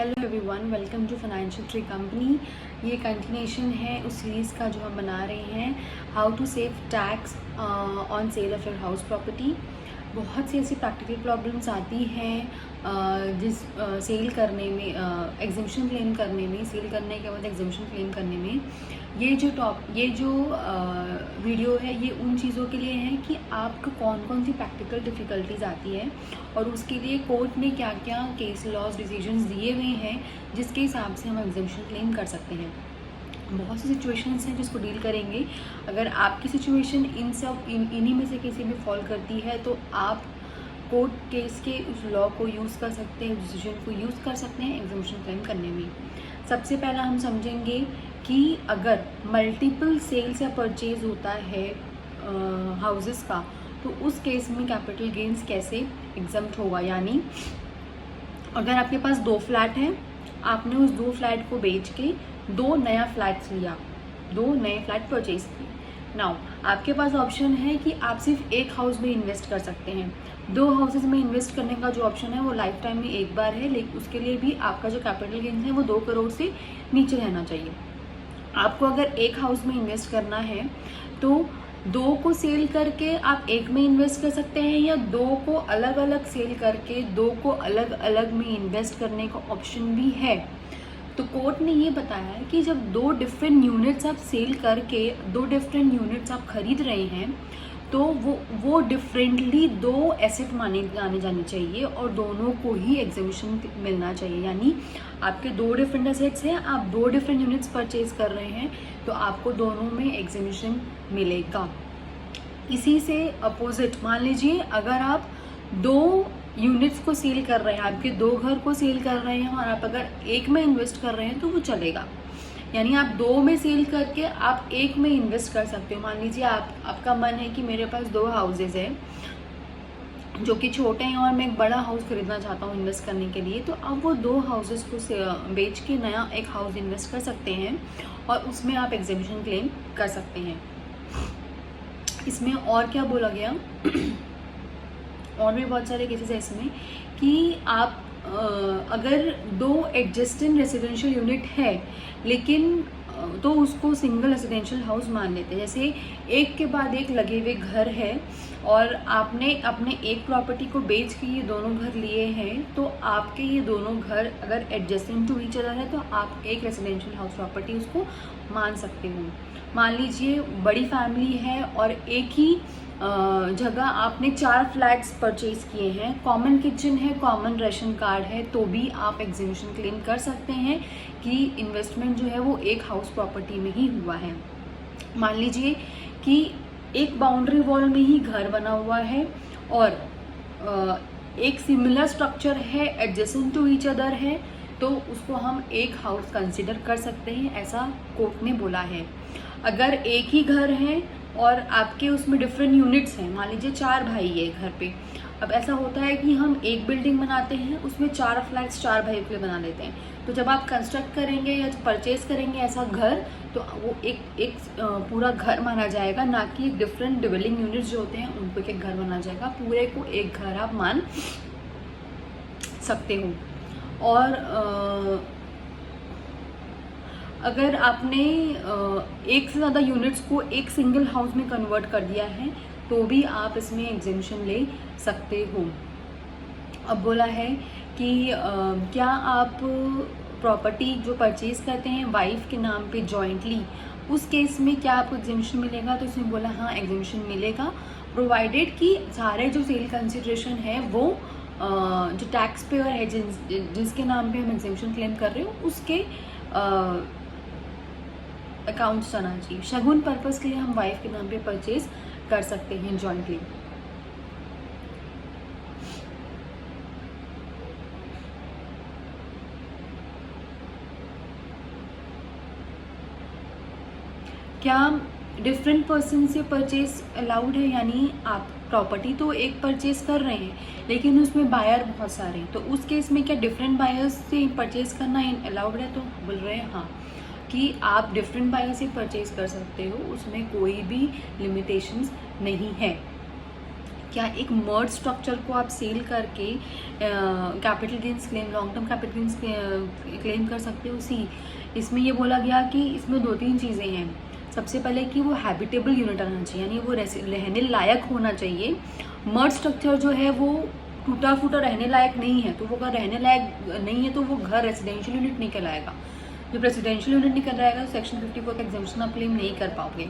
Hello everyone, welcome to financial trick company. ये continuation है उस सीरीज़ का जो हम बना रहे हैं, how to save tax on sale of your house property. बहुत सी ऐसी प्रैक्टिकल प्रॉब्लम्स आती हैं जिस सेल करने में, एग्जेम्पशन क्लेम करने में, सेल करने के बाद एग्जेम्पशन क्लेम करने में। ये जो वीडियो है ये उन चीज़ों के लिए है कि आपको कौन कौन सी प्रैक्टिकल डिफ़िकल्टीज आती है और उसके लिए कोर्ट ने क्या क्या केस लॉज डिसीजंस दिए हुए हैं जिसके हिसाब से हम एग्जेम्पशन क्लेम कर सकते हैं। बहुत सी सिचुएशंस हैं जिसको डील करेंगे। अगर आपकी सिचुएशन इन्हीं में से किसी में फॉल करती है तो आप कोर्ट केस के उस लॉ को यूज़ कर सकते हैं, डिसीजन को यूज़ कर सकते हैं एग्जेम्पशन क्लेम करने में। सबसे पहला हम समझेंगे कि अगर मल्टीपल सेल्स या परचेज होता है हाउसेस का, तो उस केस में कैपिटल गेन्स कैसे एग्जम्प्ट होगा। यानी अगर आपके पास 2 फ्लैट हैं, आपने उस 2 फ्लैट को बेच के 2 नया फ्लैट्स लिया, 2 नए फ्लैट परचेज किए। नाउ आपके पास ऑप्शन है कि आप सिर्फ एक हाउस में इन्वेस्ट कर सकते हैं। 2 हाउसेज में इन्वेस्ट करने का जो ऑप्शन है वो लाइफ टाइम में एक बार है, लेकिन उसके लिए भी आपका जो कैपिटल गेन्स है वो 2 करोड़ से नीचे रहना चाहिए। आपको अगर एक हाउस में इन्वेस्ट करना है तो 2 को सेल करके आप एक में इन्वेस्ट कर सकते हैं, या 2 को अलग अलग सेल करके 2 को अलग अलग में इन्वेस्ट करने का ऑप्शन भी है। तो कोर्ट ने ये बताया है कि जब 2 डिफरेंट यूनिट्स आप सेल करके 2 डिफरेंट यूनिट्स आप खरीद रहे हैं तो वो डिफरेंटली 2 एसेट माने जाने चाहिए और दोनों को ही एग्जेम्पशन मिलना चाहिए। यानी आपके 2 डिफरेंट एसेट्स हैं, आप 2 डिफरेंट यूनिट्स परचेज कर रहे हैं तो आपको दोनों में एग्जेम्पशन मिलेगा। इसी से अपोजिट मान लीजिए अगर आप 2 यूनिट्स को सेल कर रहे हैं, आपके 2 घर को सेल कर रहे हैं और आप अगर एक में इन्वेस्ट कर रहे हैं तो वो चलेगा। यानी आप 2 में सेल करके आप एक में इन्वेस्ट कर सकते हो। मान लीजिए आपका मन है कि मेरे पास 2 हाउसेज हैं जो कि छोटे हैं और मैं एक बड़ा हाउस खरीदना चाहता हूँ इन्वेस्ट करने के लिए, तो आप वो 2 हाउसेज को बेच के नया एक हाउस इन्वेस्ट कर सकते हैं और उसमें आप एग्जेम्पशन क्लेम कर सकते हैं। इसमें और क्या बोला गया और भी बहुत सारे केसेस हैं इसमें कि आप अगर 2 एडजस्टिंग रेजिडेंशियल यूनिट है लेकिन तो उसको सिंगल रेजिडेंशियल हाउस मान लेते हैं। जैसे एक के बाद एक लगे हुए घर है और आपने अपने एक प्रॉपर्टी को बेच के ये दोनों घर लिए हैं, तो आपके ये दोनों घर अगर एडजस्टिंग टू ईच अदर है तो आप एक रेजिडेंशियल हाउस प्रॉपर्टी उसको मान सकते हो। मान लीजिए बड़ी फैमिली है और एक ही जगह आपने 4 फ्लैट्स परचेज किए हैं, कॉमन किचन है, कॉमन राशन कार्ड है, तो भी आप एग्जेम्पशन क्लेम कर सकते हैं कि इन्वेस्टमेंट जो है वो एक हाउस प्रॉपर्टी में ही हुआ है। मान लीजिए कि एक बाउंड्री वॉल में ही घर बना हुआ है और एक सिमिलर स्ट्रक्चर है, एडजेसेंट टू ईच अदर है, तो उसको हम एक हाउस कंसिडर कर सकते हैं, ऐसा कोर्ट ने बोला है। अगर एक ही घर है और आपके उसमें डिफरेंट यूनिट्स हैं, मान लीजिए 4 भाई है घर पे। अब ऐसा होता है कि हम एक बिल्डिंग बनाते हैं, उसमें 4 फ्लैट्स 4 भाइयों के लिए बना लेते हैं, तो जब आप कंस्ट्रक्ट करेंगे या परचेज करेंगे ऐसा घर, तो वो एक पूरा घर माना जाएगा, ना कि डिफरेंट डिवेलिंग यूनिट्स जो होते हैं उनको एक घर माना जाएगा। पूरे को एक घर आप मान सकते हो। और अगर आपने एक से ज़्यादा यूनिट्स को एक सिंगल हाउस में कन्वर्ट कर दिया है तो भी आप इसमें एग्जेम्पशन ले सकते हो। अब बोला है कि क्या आप प्रॉपर्टी जो परचेज करते हैं वाइफ के नाम पे जॉइंटली, उस केस में क्या आपको एग्जेम्पशन मिलेगा, तो इसमें बोला हाँ एग्जेम्पशन मिलेगा, प्रोवाइडेड कि सारे जो सेल कंसिडरेशन है वो जो टैक्स पेयर है जिसके नाम पे हम एग्जेम्पशन क्लेम कर रहे हो उसके अकाउंट्स जाना चाहिए। शगुन पर्पस के लिए हम वाइफ के नाम पे परचेज कर सकते हैं जॉइंटली। क्या डिफरेंट पर्सन से परचेज अलाउड है, यानी आप प्रॉपर्टी तो एक परचेज कर रहे हैं लेकिन उसमें बायर बहुत सारे हैं, तो उस केस में क्या डिफरेंट बायर्स से परचेज करना अलाउड है, तो बोल रहे हैं हाँ कि आप डिफरेंट बायर से परचेज कर सकते हो, उसमें कोई भी लिमिटेशंस नहीं है। क्या एक मर्ज स्ट्रक्चर को आप सेल करके capital gains claim, long term capital gains claim कर सकते हो? इसमें ये बोला गया कि इसमें 2-3 चीज़ें हैं। सबसे पहले कि वो हैबिटेबल यूनिट आना चाहिए, यानी वो रहने लायक होना चाहिए। मर्ज स्ट्रक्चर जो है वो टूटा फूटा रहने लायक नहीं है, तो वो अगर रहने लायक नहीं है तो वो घर रेजिडेंशियल यूनिट नहीं कहलाएगा। जब रेजिडेंशियल यूनिट नहीं कहलाएगा तो सेक्शन 54 का एग्जाम्पशन आप क्लेम नहीं कर पाओगे।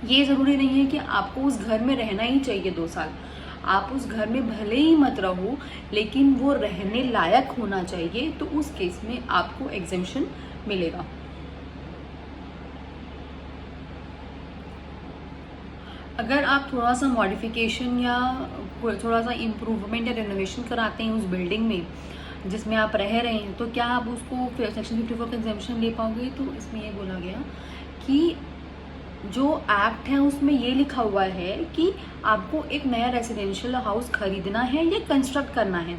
ये ज़रूरी नहीं है कि आपको उस घर में रहना ही चाहिए 2 साल, आप उस घर में भले ही मत रहो लेकिन वो रहने लायक होना चाहिए, तो उस केस में आपको एग्जाम्पशन मिलेगा। अगर आप थोड़ा सा मॉडिफिकेशन या थोड़ा सा इम्प्रूवमेंट या रेनोवेशन कराते हैं उस बिल्डिंग में जिसमें आप रह रहे हैं, तो क्या आप उसको सेक्शन 54 का एग्जाम्पशन ले पाओगे? तो इसमें ये बोला गया कि जो एक्ट है उसमें ये लिखा हुआ है कि आपको एक नया रेजिडेंशियल हाउस खरीदना है या कंस्ट्रक्ट करना है।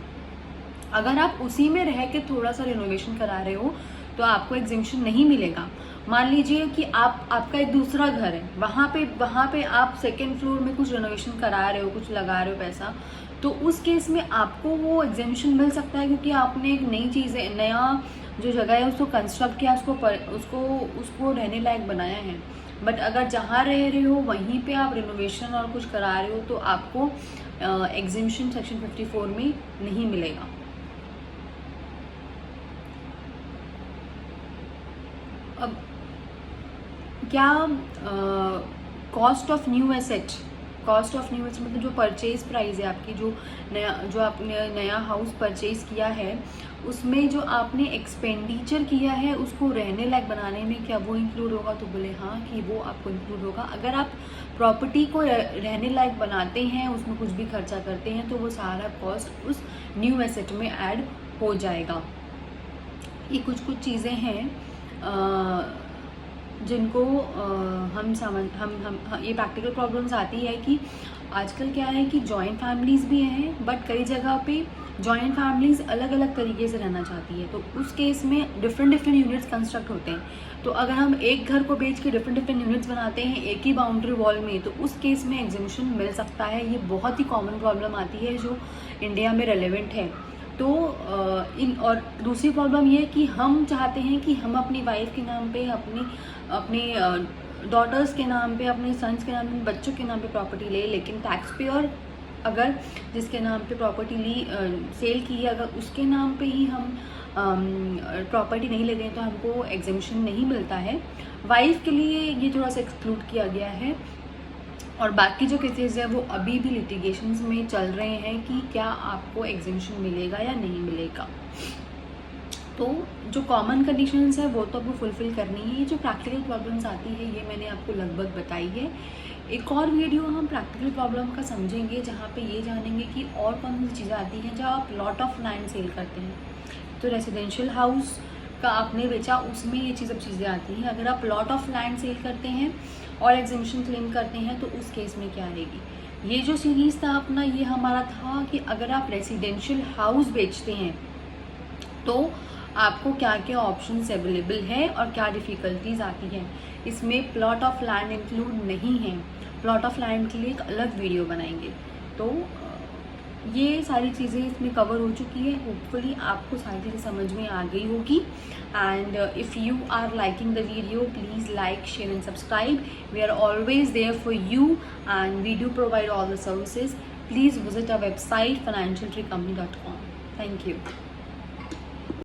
अगर आप उसी में रह के थोड़ा सा रिनोवेशन करा रहे हो तो आपको एग्जेम्पशन नहीं मिलेगा। मान लीजिए कि आपका एक दूसरा घर है, वहाँ पे आप सेकेंड फ्लोर में कुछ रिनोवेशन करा रहे हो, कुछ लगा रहे हो पैसा, तो उस केस में आपको वो एग्जेम्पशन मिल सकता है क्योंकि आपने एक नई चीज़, नया जो जगह है उसको कंस्ट्रक्ट किया, उसको रहने लायक बनाया है। बट अगर जहाँ रह रहे हो वहीं पे आप रिनोवेशन और कुछ करा रहे हो तो आपको एग्जेम्पशन सेक्शन 54 में नहीं मिलेगा। अब क्या कॉस्ट ऑफ न्यू एसेट मतलब जो परचेज प्राइस है आपकी, जो आपने नया हाउस परचेज किया है उसमें जो आपने एक्सपेंडिचर किया है उसको रहने लायक बनाने में क्या वो इंक्लूड होगा? तो बोले हाँ कि वो आपको इंक्लूड होगा। अगर आप प्रॉपर्टी को रहने लायक बनाते हैं, उसमें कुछ भी खर्चा करते हैं, तो वो सारा कॉस्ट उस न्यू एसेट में ऐड हो जाएगा। ये कुछ चीज़ें हैं जिनको हम ये प्रैक्टिकल प्रॉब्लम्स आती है कि आजकल क्या है कि जॉइंट फैमिलीज़ भी हैं, बट कई जगह पे जॉइंट फैमिलीज़ अलग अलग तरीके से रहना चाहती है, तो उस केस में डिफरेंट यूनिट्स कंस्ट्रक्ट होते हैं। तो अगर हम एक घर को बेच के डिफरेंट यूनिट्स बनाते हैं एक ही बाउंड्री वॉल में, तो उस केस में एग्जेम्पशन मिल सकता है। ये बहुत ही कॉमन प्रॉब्लम आती है जो इंडिया में रेलेवेंट है। तो और दूसरी प्रॉब्लम ये कि हम चाहते हैं कि हम अपनी वाइफ के नाम पे, अपने डॉटर्स के नाम पे, अपने सन्स के नाम पे, बच्चों के नाम पे प्रॉपर्टी ले, लेकिन टैक्स पेयर अगर जिसके नाम पे प्रॉपर्टी सेल की है, अगर उसके नाम पे ही हम प्रॉपर्टी नहीं लेते हैं तो हमको एग्जेम्पशन नहीं मिलता है। वाइफ के लिए ये थोड़ा सा एक्सक्लूड किया गया है, और बाकी जो केसेस है वो अभी भी लिटिगेशंस में चल रहे हैं कि क्या आपको एग्जेम्पशन मिलेगा या नहीं मिलेगा। तो जो कॉमन कंडीशंस है वो तो आपको फुलफिल करनी है। ये जो प्रैक्टिकल प्रॉब्लम्स आती है ये मैंने आपको लगभग बताई है। एक और वीडियो हम प्रैक्टिकल प्रॉब्लम का समझेंगे जहाँ पे ये जानेंगे कि और कौन सी चीज़ें आती हैं जब आप लॉट ऑफ लैंड सेल करते हैं। तो रेजिडेंशियल हाउस का आपने बेचा, उसमें ये सब चीज़ें आती हैं। अगर आप लॉट ऑफ लैंड सेल करते हैं और एग्जेम्पशन क्लेम करते हैं तो उस केस में क्या आएगी। ये जो सीरीज़ था अपना, ये हमारा था कि अगर आप रेजिडेंशियल हाउस बेचते हैं तो आपको क्या क्या ऑप्शंस अवेलेबल है और क्या डिफ़िकल्टीज आती हैं। इसमें प्लॉट ऑफ लैंड इंक्लूड नहीं है, प्लॉट ऑफ लैंड के लिए एक अलग वीडियो बनाएंगे। तो ये सारी चीज़ें इसमें कवर हो चुकी है। होपफुली आपको सारी चीज़ें समझ में आ गई होगी। And if you are liking the video, please like, share and subscribe. We are always there for you and we do provide all the services. Please visit our website financialtreecompany.com. Thank you.